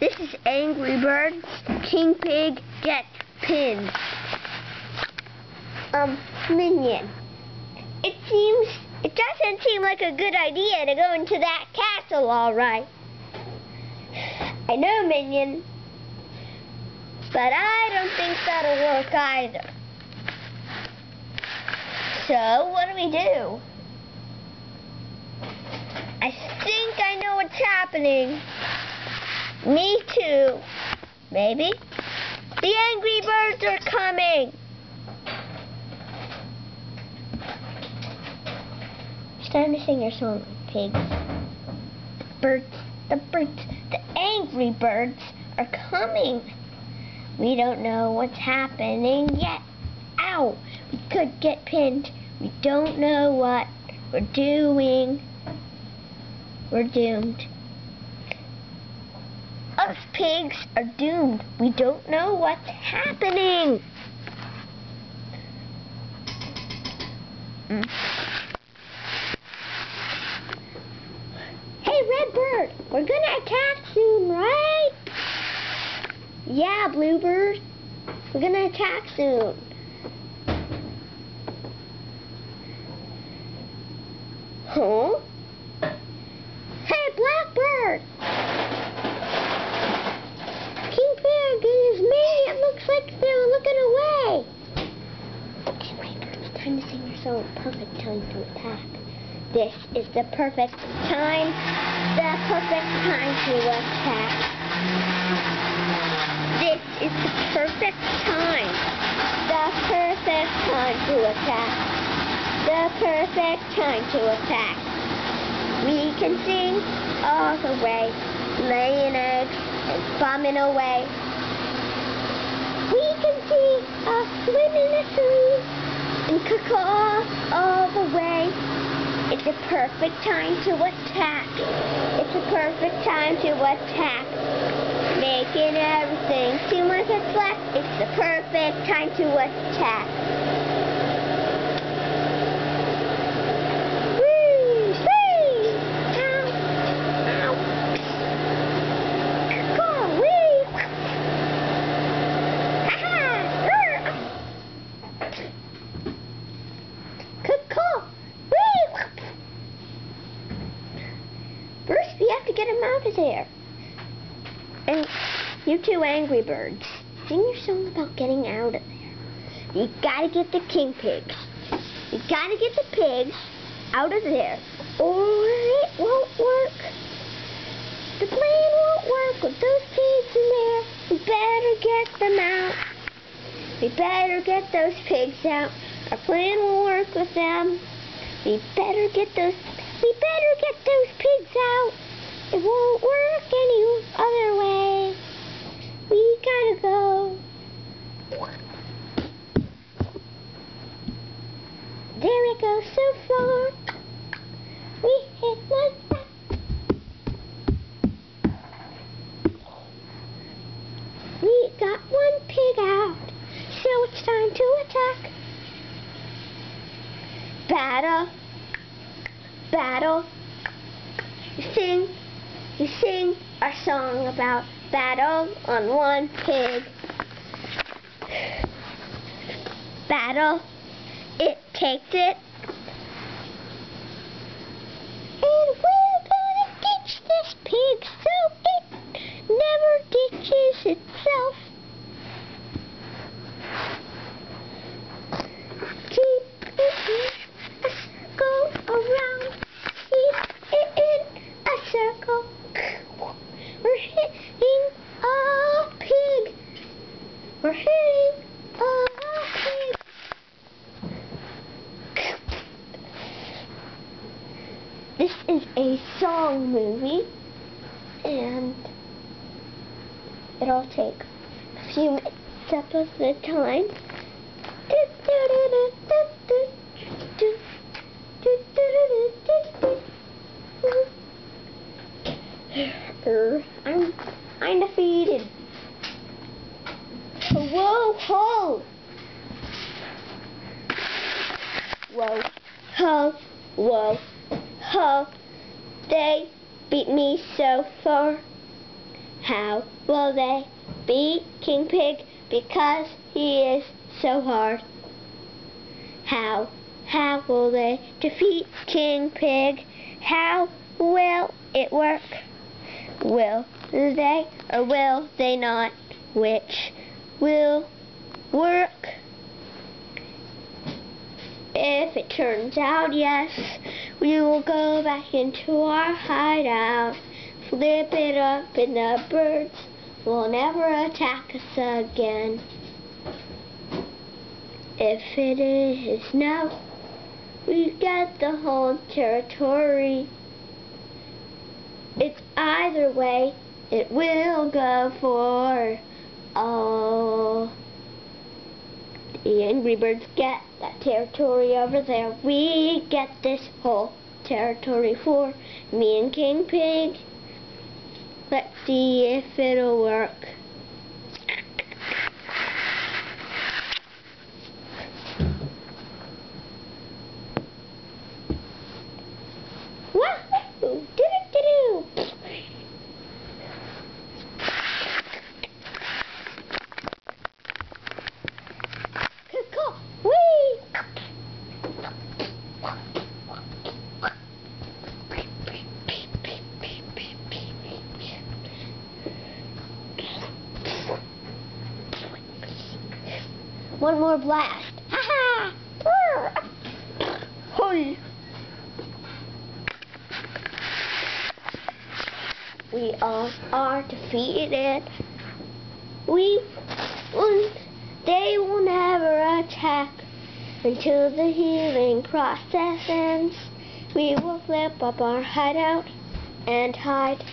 This is Angry Birds. King Pig gets pinned. Minion. It doesn't seem like a good idea to go into that castle, alright. I know, Minion. But I don't think that'll work either. So, what do we do? I think I know what's happening. Me too. Maybe. The Angry Birds are coming. It's time to sing your song, pigs. The Angry Birds are coming. We don't know what's happening yet. Ow! We could get pinned. We don't know what we're doing. We're doomed. Us pigs are doomed. We don't know what's happening. Hey, Redbird, we're gonna attack soon, right? Yeah, Bluebird, we're gonna attack soon. Huh? Hey, Blackbird! King Pig and his minion looks like they're looking away. Okay, it's time to sing your song. Perfect time to attack. This is the perfect time. The perfect time to attack. This is the perfect time. The perfect time to attack. The perfect time to attack. We can sing all the way, laying eggs and bombing away. We can see us swim in the sea and caw all the way. It's a perfect time to attack. It's a perfect time to attack. Making everything seem like it's black. It's the perfect time to attack. First, we have to get him out of there. And you two Angry Birds, sing your song about getting out of there. You gotta get the king pigs. You gotta get the pigs out of there, or it won't work. The plan won't work with those pigs in there. We better get them out. We better get those pigs out. Our plan will work with them. We better get those pigs out. It won't work any other way. We gotta go. There it goes so far. We hit like that. We got one pig out. So it's time to attack. Battle. You sing our song about battle on one pig. Battle, it takes it. And we're gonna ditch this pig so it never ditches itself. Keep it in a circle around. Keep it in a circle. We're hitting a pig. We're hitting a pig. This is a song movie, and it'll take a few minutes up of the time. I'm defeated. Whoa, ho! Whoa, ho, whoa, ho. They beat me so far. How will they beat King Pig because he is so hard? How will they defeat King Pig? How will it work? Will they or will they not? Which will work? If it turns out yes, we will go back into our hideout, flip it up, and the birds will never attack us again. If it is no, we get the whole territory. It's either way, it will go for all. The Angry Birds get that territory over there. We get this whole territory for me and King Pig. Let's see if it'll work. Wahoo! Do-do-do-do! One more blast. Ha ha! Hoy! We are defeated. They will never attack until the healing process ends. We will flip up our hideout and hide